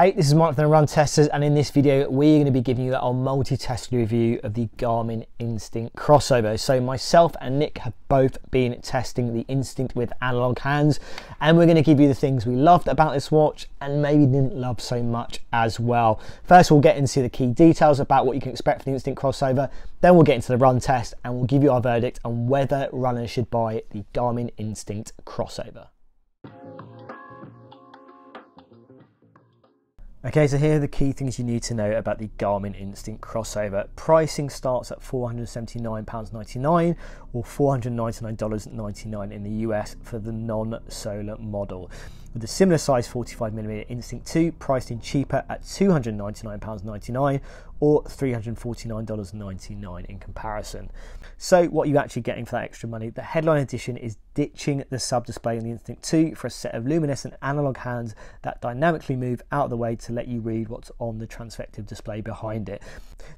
Hey, this is Mike from the Run Testers, and in this video we're going to be giving you our multi-test review of the Garmin Instinct Crossover. So myself and Nick have both been testing the Instinct with analog hands, and we're going to give you the things we loved about this watch and maybe didn't love so much as well. First we'll get into the key details about what you can expect from the Instinct Crossover, then we'll get into the run test and we'll give you our verdict on whether runners should buy the Garmin Instinct Crossover. Okay, so here are the key things you need to know about the Garmin Instinct Crossover. Pricing starts at £479.99 or $499.99 in the US for the non-solar model. With a similar size 45mm Instinct 2 priced in cheaper at £299.99 or $349.99 in comparison. So what are you actually getting for that extra money? The headline edition is ditching the sub-display in the Instinct 2 for a set of luminescent analog hands that dynamically move out of the way to let you read what's on the transfective display behind it.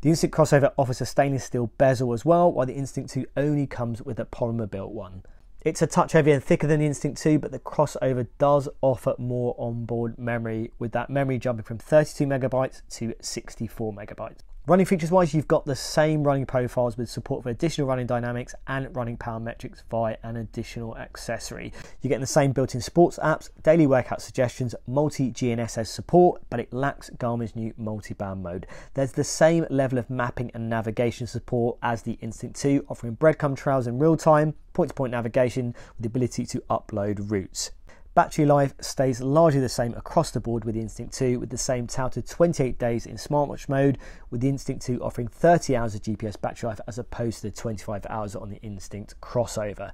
The Instinct Crossover offers a stainless steel bezel as well, while the Instinct 2 only comes with a polymer built one. It's a touch heavier and thicker than the Instinct 2, but the Crossover does offer more onboard memory, with that memory jumping from 32MB to 64MB. Running features wise, you've got the same running profiles with support for additional running dynamics and running power metrics via an additional accessory. You're getting the same built-in sports apps, daily workout suggestions, multi-GNSS support, but it lacks Garmin's new multi-band mode. There's the same level of mapping and navigation support as the Instinct 2, offering breadcrumb trails in real time, point-to-point navigation with the ability to upload routes. Battery life stays largely the same across the board with the Instinct 2, with the same touted 28 days in smartwatch mode, with the Instinct 2 offering 30 hours of GPS battery life as opposed to the 25 hours on the Instinct Crossover.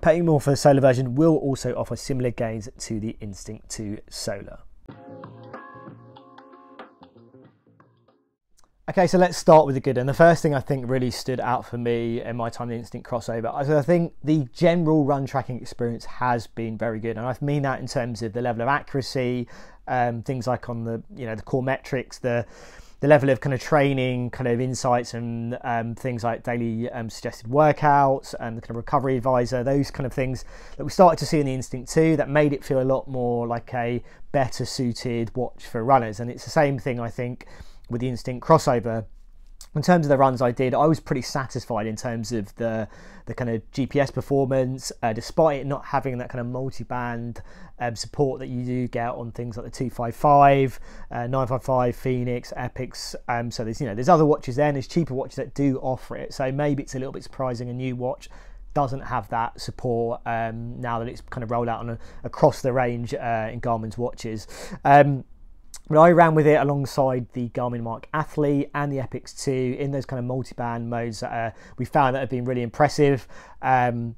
Paying more for the Solar version will also offer similar gains to the Instinct 2 Solar. Okay, so let's start with the good, and the first thing I think really stood out for me in my time in the Instinct Crossover, I think the general run tracking experience has been very good, and I mean that in terms of the level of accuracy, things like on the the core metrics, the level of kind of training, kind of insights, and things like daily suggested workouts and the kind of recovery advisor, those kind of things that we started to see in the Instinct 2 that made it feel a lot more like a better suited watch for runners. And it's the same thing I think with the Instinct Crossover. In terms of the runs I did, I was pretty satisfied in terms of the kind of GPS performance, despite it not having that kind of multi-band support that you do get on things like the 255, 955, Phoenix, Epics. So there's other watches there, and there's cheaper watches that do offer it. So maybe it's a little bit surprising a new watch doesn't have that support now that it's kind of rolled out on across the range in Garmin's watches. But I ran with it alongside the Garmin Mark Athlete and the Epix 2 in those kind of multi-band modes that we found that have been really impressive. And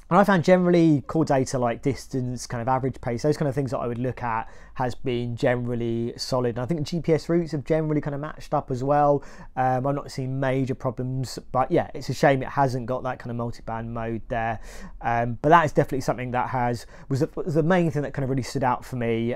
I found generally core data like distance, kind of average pace, those kind of things that I would look at has been generally solid. And I think the GPS routes have generally kind of matched up as well. I've not seen major problems, but yeah, it's a shame it hasn't got that kind of multi-band mode there. But that is definitely something that was the main thing that kind of really stood out for me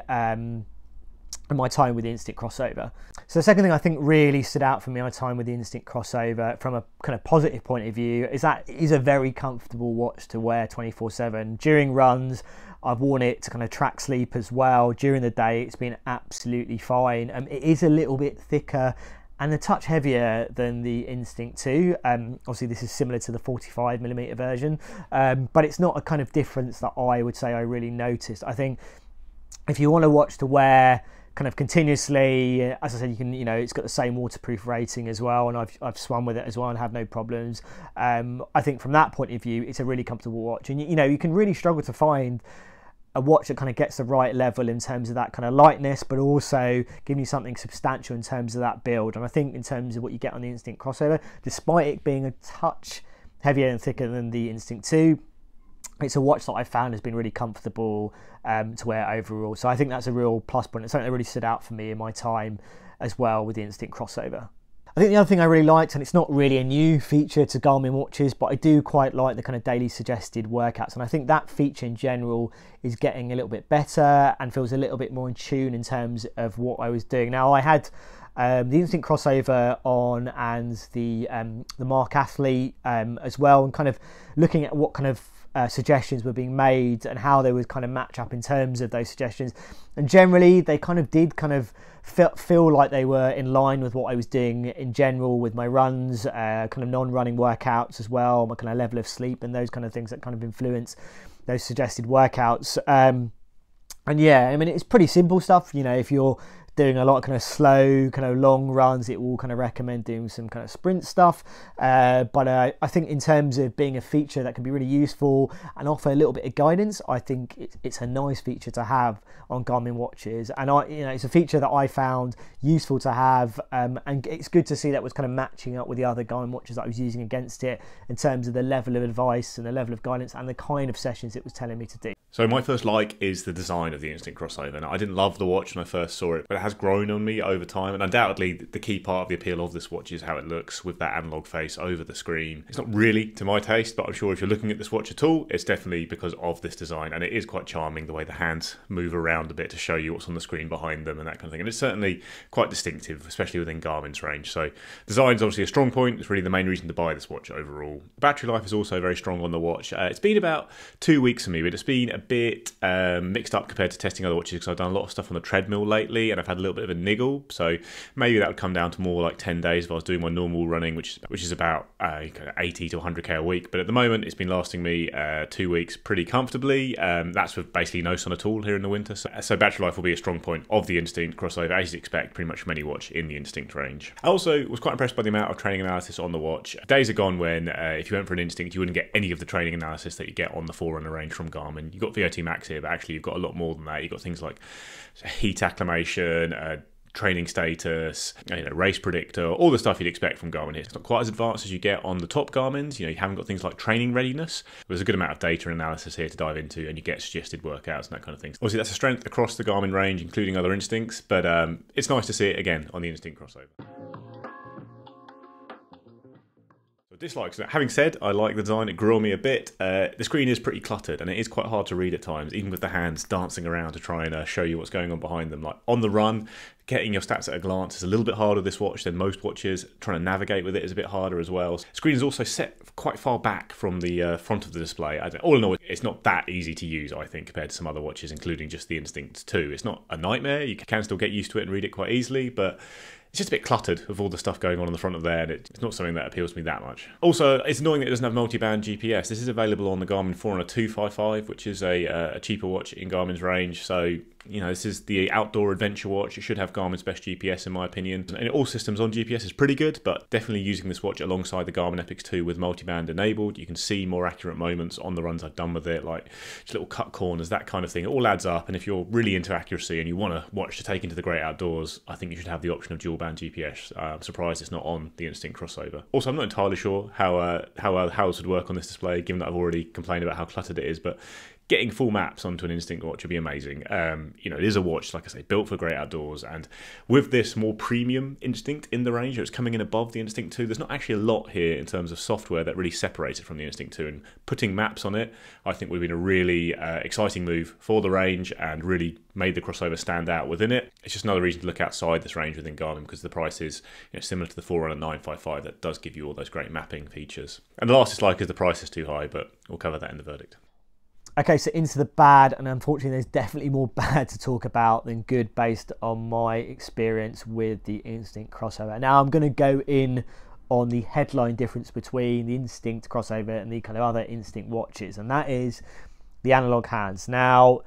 in my time with the Instinct Crossover. So the second thing I think really stood out for me in my time with the Instinct Crossover from a kind of positive point of view is that it is a very comfortable watch to wear 24/7. During runs, I've worn it to kind of track sleep as well. During the day, it's been absolutely fine. It is a little bit thicker and a touch heavier than the Instinct 2. Obviously this is similar to the 45mm version, but it's not a kind of difference that I would say I really noticed. I think if you want a watch to wear kind of continuously, as I said, you can, it's got the same waterproof rating as well, and I've swum with it as well and had no problems. I think from that point of view, it's a really comfortable watch, and you can really struggle to find a watch that kind of gets the right level in terms of that kind of lightness, but also giving you something substantial in terms of that build. And I think in terms of what you get on the Instinct Crossover, despite it being a touch heavier and thicker than the Instinct 2, it's a watch that I found has been really comfortable to wear overall. So I think that's a real plus point. It's something that really stood out for me in my time as well with the Instinct Crossover. I think the other thing I really liked, and it's not really a new feature to Garmin watches, but I do quite like the kind of daily suggested workouts. And I think that feature in general is getting a little bit better and feels a little bit more in tune in terms of what I was doing. Now I had the Instinct Crossover on and the Mark Athlete as well, and kind of looking at what kind of suggestions were being made and how they would kind of match up in terms of those suggestions. And generally they kind of did kind of feel like they were in line with what I was doing in general with my runs, kind of non-running workouts as well, my kind of level of sleep and those kind of things that kind of influence those suggested workouts. And yeah, I mean, it's pretty simple stuff. You know, if you're doing a lot of kind of slow, kind of long runs, it will kind of recommend doing some kind of sprint stuff. But I think in terms of being a feature that can be really useful and offer a little bit of guidance, I think it's a nice feature to have on Garmin watches. And it's a feature that I found useful to have, and it's good to see that was kind of matching up with the other Garmin watches that I was using against it in terms of the level of advice and the level of guidance and the kind of sessions it was telling me to do. So my first like is the design of the Instinct Crossover. Now, I didn't love the watch when I first saw it, but it has grown on me over time, and undoubtedly the key part of the appeal of this watch is how it looks with that analog face over the screen. It's not really to my taste, but I'm sure if you're looking at this watch at all, it's definitely because of this design, and it is quite charming the way the hands move around a bit to show you what's on the screen behind them and that kind of thing, and it's certainly quite distinctive, especially within Garmin's range. So design's obviously a strong point. It's really the main reason to buy this watch overall. Battery life is also very strong on the watch. It's been about 2 weeks for me, but it's been a bit mixed up compared to testing other watches because I've done a lot of stuff on the treadmill lately and I've had a little bit of a niggle, so maybe that would come down to more like 10 days if I was doing my normal running, which is about 80 to 100k a week. But at the moment it's been lasting me 2 weeks pretty comfortably. That's with basically no sun at all here in the winter, so battery life will be a strong point of the Instinct Crossover, as you'd expect pretty much from any watch in the Instinct range. I also was quite impressed by the amount of training analysis on the watch. Days are gone when if you went for an Instinct you wouldn't get any of the training analysis that you get on the Forerunner range from Garmin. You've got VO2 max here, but actually you've got a lot more than that. You've got things like heat acclimation, training status, race predictor, all the stuff you'd expect from Garmin here. It's not quite as advanced as you get on the top Garmins. You haven't got things like training readiness. There's a good amount of data analysis here to dive into, and you get suggested workouts and that kind of thing. Obviously, that's a strength across the Garmin range, including other Instincts, but it's nice to see it again on the Instinct Crossover. Dislikes. Having said, I like the design. It grew on me a bit. The screen is pretty cluttered and it is quite hard to read at times, even with the hands dancing around to try and show you what's going on behind them. Like on the run, getting your stats at a glance is a little bit harder this watch than most watches. Trying to navigate with it is a bit harder as well. The screen is also set quite far back from the front of the display. All in all, it's not that easy to use, I think, compared to some other watches, including just the Instinct 2. It's not a nightmare. You can still get used to it and read it quite easily, but it's just a bit cluttered with all the stuff going on the front of there, and it's not something that appeals to me that much. Also, it's annoying that it doesn't have multi-band GPS. This is available on the Garmin Forerunner 255, which is a cheaper watch in Garmin's range. So, this is the outdoor adventure watch. It should have Garmin's best GPS, in my opinion. And all systems on GPS is pretty good, but definitely using this watch alongside the Garmin Epix 2 with multi-band enabled, you can see more accurate moments on the runs I've done with it, like just little cut corners, that kind of thing. It all adds up, and if you're really into accuracy and you want a watch to take into the great outdoors, I think you should have the option of dual-band GPS. I'm surprised it's not on the Instinct Crossover. Also, I'm not entirely sure how this would work on this display, given that I've already complained about how cluttered it is, but getting full maps onto an Instinct watch would be amazing. It is a watch, like I say, built for great outdoors, and with this more premium Instinct in the range, it's coming in above the Instinct 2, there's not actually a lot here in terms of software that really separates it from the Instinct 2, and putting maps on it, I think, would have been a really exciting move for the range and really made the crossover stand out within it. It's just another reason to look outside this range within Garmin, because the price is similar to the Forerunner 955 that does give you all those great mapping features. And the last dislike is the price is too high, but we'll cover that in the verdict. Okay, so into the bad, and unfortunately there's definitely more bad to talk about than good based on my experience with the Instinct Crossover. Now I'm going to go in on the headline difference between the Instinct Crossover and the kind of other Instinct watches, and that is the analog hands. Now,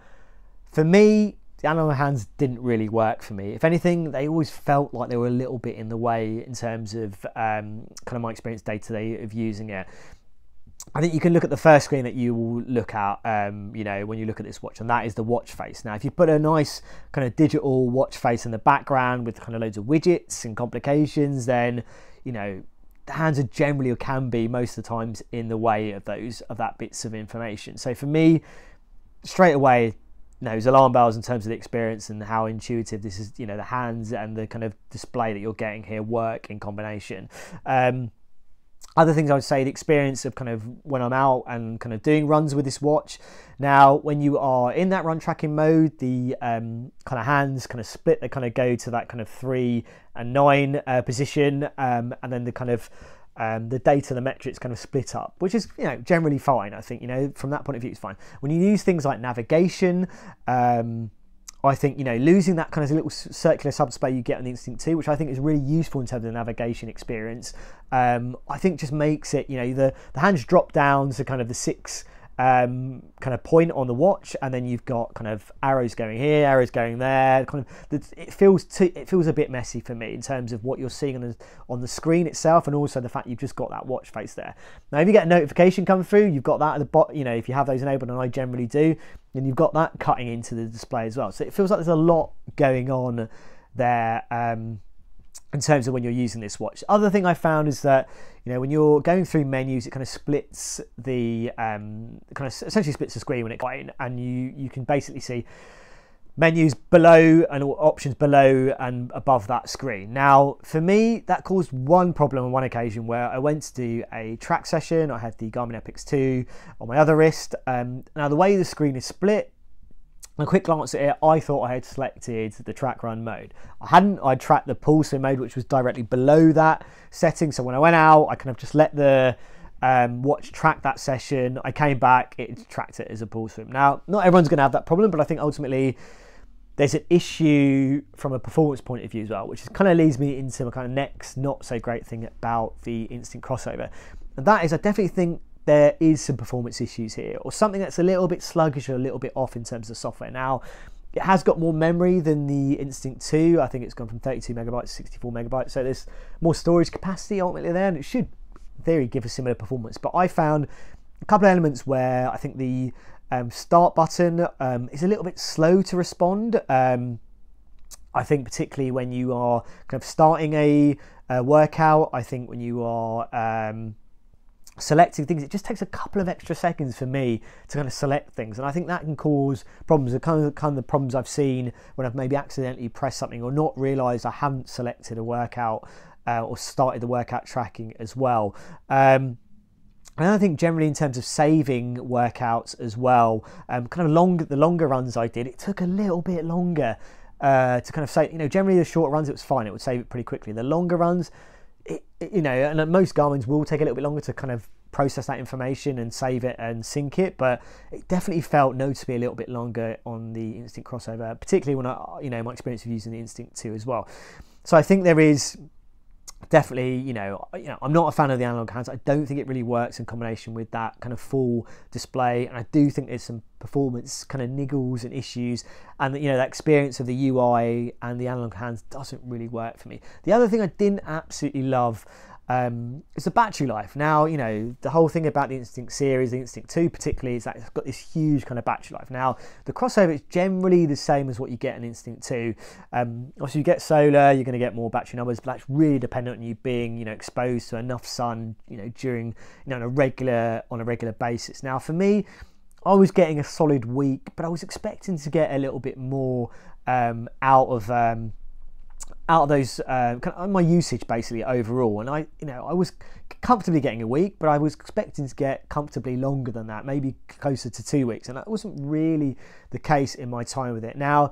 for me, the analog hands didn't really work for me. If anything, they always felt like they were a little bit in the way in terms of kind of my experience day to day of using it. I think you can look at the first screen that you will look at, when you look at this watch, and that is the watch face. Now, if you put a nice kind of digital watch face in the background with kind of loads of widgets and complications, then, the hands are generally, or can be most of the times, in the way of that bits of information. So for me, straight away, those alarm bells in terms of the experience and how intuitive this is. The hands and the kind of display that you're getting here work in combination. Other things I would say, the experience of kind of when I'm out and kind of doing runs with this watch. Now, when you are in that run tracking mode, the kind of hands kind of split, they kind of go to that kind of 3 and 9 position, and then the kind of the data, the metrics kind of split up, which is, you know, generally fine. I think, you know, from that point of view, it's fine. When you use things like navigation, I think, you know, losing that kind of little circular subdisplay you get on the Instinct 2, which I think is really useful in terms of the navigation experience, I think just makes it, you know, the hands drop down to kind of the 6 kind of point on the watch, and then you've got kind of arrows going here, arrows going there. Kind of, it feels a bit messy for me in terms of what you're seeing on the screen itself, and also the fact you've just got that watch face there. Now, if you get a notification come through, you've got that at the bottom. You know, if you have those enabled, and I generally do, then you've got that cutting into the display as well. So it feels like there's a lot going on there. In terms of when you're using this watch. Other thing I found is that, you know, when you're going through menus, it kind of splits the kind of essentially splits the screen when it goes in, and you can basically see menus below and options below and above that screen. Now, for me, that caused one problem on one occasion where I went to do a track session. I had the Garmin Epix 2 on my other wrist. Now, the way the screen is split, a quick glance at it, I thought I had selected the track run mode. I hadn't. I'd tracked the pulsing mode, which was directly below that setting. So when I went out, I kind of just let the watch track that session. I came back, it tracked it as a pulse rim. Now, not everyone's going to have that problem, but I think ultimately there's an issue from a performance point of view as well, which kind of leads me into my kind of next not so great thing about the Instinct Crossover. And that is, I definitely think there is some performance issues here, or something that's a little bit sluggish or a little bit off in terms of software. Now, it has got more memory than the Instinct 2. I think it's gone from 32 megabytes to 64 megabytes. So there's more storage capacity ultimately there, and it should, in theory, give a similar performance. But I found a couple of elements where I think the start button is a little bit slow to respond. I think particularly when you are kind of starting a workout, I think when you are selecting things, it just takes a couple of extra seconds for me to kind of select things, and I think that can cause problems. The kind of the problems I've seen when I've maybe accidentally pressed something or not realised I haven't selected a workout or started the workout tracking as well. And I think generally in terms of saving workouts as well, kind of the longer runs I did, it took a little bit longer to kind of save. You know, generally the short runs it was fine, it would save it pretty quickly. The longer runs, you know, and most Garmin's will take a little bit longer to kind of process that information and save it and sync it, but it definitely felt noticeably a little bit longer on the Instinct Crossover, particularly when you know, my experience of using the Instinct 2 as well. So I think there is definitely, you know, I'm not a fan of the analog hands. I don't think it really works in combination with that kind of full display, and I do think there's some performance kind of niggles and issues, and you know, that experience of the UI and the analog hands doesn't really work for me. The other thing I didn't absolutely love is the battery life. Now, you know, the whole thing about the Instinct series, the Instinct 2 particularly, is that it's got this huge kind of battery life. Now, the Crossover is generally the same as what you get in Instinct 2. Obviously, you get solar, you're going to get more battery numbers, but that's really dependent on you being, you know, exposed to enough sun, you know, during, you know, on a regular basis. Now, for me, I was getting a solid week, but I was expecting to get a little bit more out of those kind of my usage basically overall, and I was comfortably getting a week, but I was expecting to get comfortably longer than that, maybe closer to 2 weeks, and that wasn't really the case in my time with it. Now,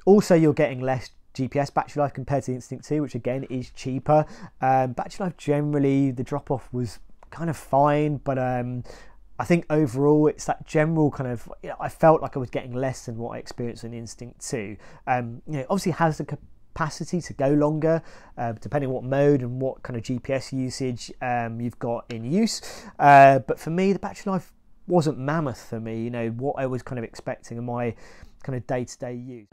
also you're getting less GPS battery life compared to the Instinct 2, which again is cheaper. Battery life generally, the drop off was kind of fine, but I think overall it's that general kind of, you know, I felt like I was getting less than what I experienced in Instinct 2. You know, obviously it has the capacity to go longer, depending on what mode and what kind of GPS usage you've got in use. But for me, the battery life wasn't mammoth for me, you know, what I was kind of expecting in my kind of day-to-day use.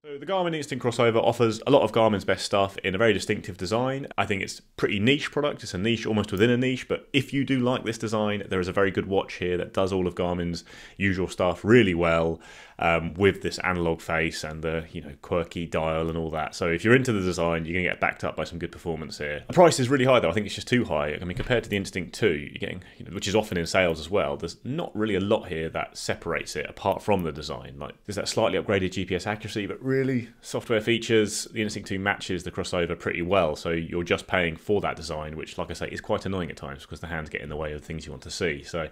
So the Garmin Instinct Crossover offers a lot of Garmin's best stuff in a very distinctive design. I think it's a pretty niche product. It's a niche almost within a niche, but if you do like this design, there is a very good watch here that does all of Garmin's usual stuff really well, with this analog face and the, you know, quirky dial and all that. So if you're into the design, you're going to get backed up by some good performance here. The price is really high though. I think it's just too high. I mean, compared to the Instinct 2, you're getting, you know, which is often in sales as well, there's not really a lot here that separates it apart from the design. Like, there's that slightly upgraded GPS accuracy, but really software features, the Instinct 2 matches the Crossover pretty well, so you're just paying for that design, which, like I say, is quite annoying at times because the hands get in the way of things you want to see. So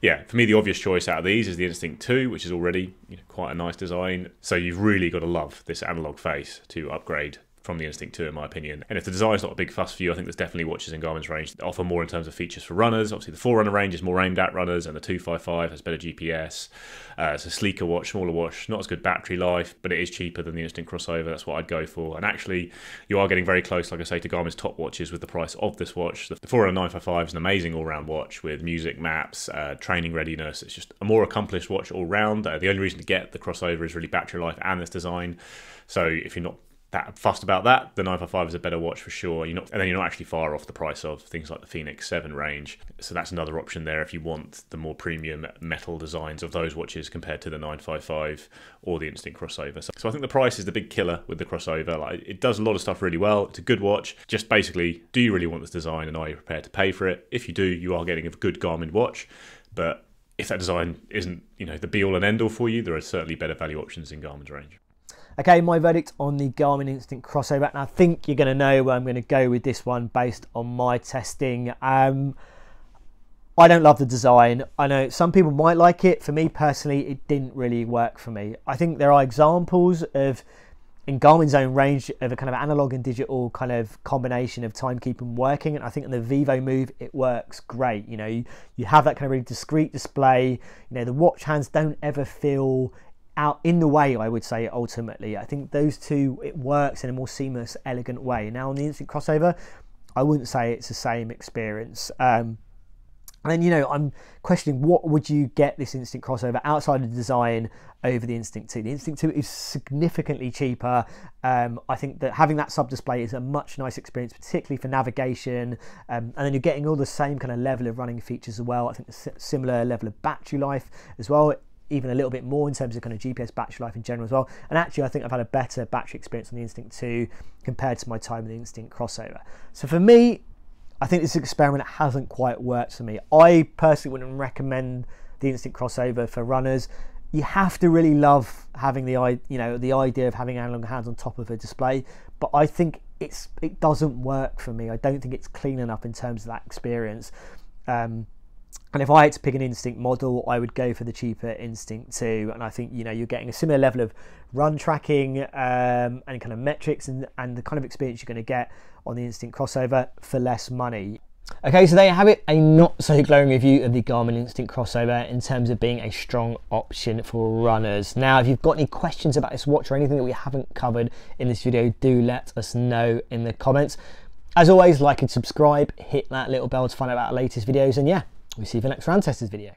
yeah, for me the obvious choice out of these is the Instinct 2, which is already, you know, quite a nice design, so you've really got to love this analog face to upgrade from the Instinct 2 in my opinion. And if the design's not a big fuss for you, I think there's definitely watches in Garmin's range that offer more in terms of features for runners. Obviously the Forerunner range is more aimed at runners, and the 255 has better GPS. It's a sleeker watch, smaller watch, not as good battery life, but it is cheaper than the Instinct Crossover. That's what I'd go for. And actually, you are getting very close, like I say, to Garmin's top watches with the price of this watch. The Forerunner 955 is an amazing all-round watch with music, maps, training readiness. It's just a more accomplished watch all round. The only reason to get the Crossover is really battery life and this design. So if you're not that fussed about that, the 955 is a better watch for sure. And then you're not actually far off the price of things like the Phoenix 7 range. So that's another option there if you want the more premium metal designs of those watches compared to the 955 or the Instinct Crossover. So I think the price is the big killer with the Crossover. Like, it does a lot of stuff really well. It's a good watch. Just basically, do you really want this design and are you prepared to pay for it? If you do, you are getting a good Garmin watch. But if that design isn't, the be all and end all for you, there are certainly better value options in Garmin's range. Okay, my verdict on the Garmin Instinct Crossover, and I think you're going to know where I'm going to go with this one based on my testing. I don't love the design. I know some people might like it. For me personally, it didn't really work for me. I think there are examples of, in Garmin's own range, of a kind of analog and digital kind of combination of timekeeping working, and I think in the Vivo Move it works great. You have that kind of really discreet display. The watch hands don't ever feel out in the way, I would say. Ultimately, I think those two, it works in a more seamless, elegant way. Now on the Instinct Crossover, I wouldn't say it's the same experience. And then, I'm questioning, what would you get this Instinct Crossover outside of the design over the Instinct 2? The Instinct 2 is significantly cheaper. I think that having that sub-display is a much nicer experience, particularly for navigation. And then you're getting all the same kind of level of running features as well. I think the similar level of battery life as well, even a little bit more in terms of kind of GPS battery life in general as well. And actually, I think I've had a better battery experience on the Instinct 2 compared to my time with the Instinct Crossover. So for me, I think this experiment hasn't quite worked for me. I personally wouldn't recommend the Instinct Crossover for runners. You have to really love having the idea of having analog hands on top of a display, but I think it doesn't work for me. I don't think it's clean enough in terms of that experience. And if I had to pick an Instinct model, I would go for the cheaper Instinct 2. And I think, you're getting a similar level of run tracking and kind of metrics and the kind of experience you're going to get on the Instinct Crossover for less money. Okay, so there you have it, a not so glowing review of the Garmin Instinct Crossover in terms of being a strong option for runners. Now, if you've got any questions about this watch or anything that we haven't covered in this video, do let us know in the comments. As always, like and subscribe, hit that little bell to find out about our latest videos, and yeah, we'll see you for the next Round Testers video.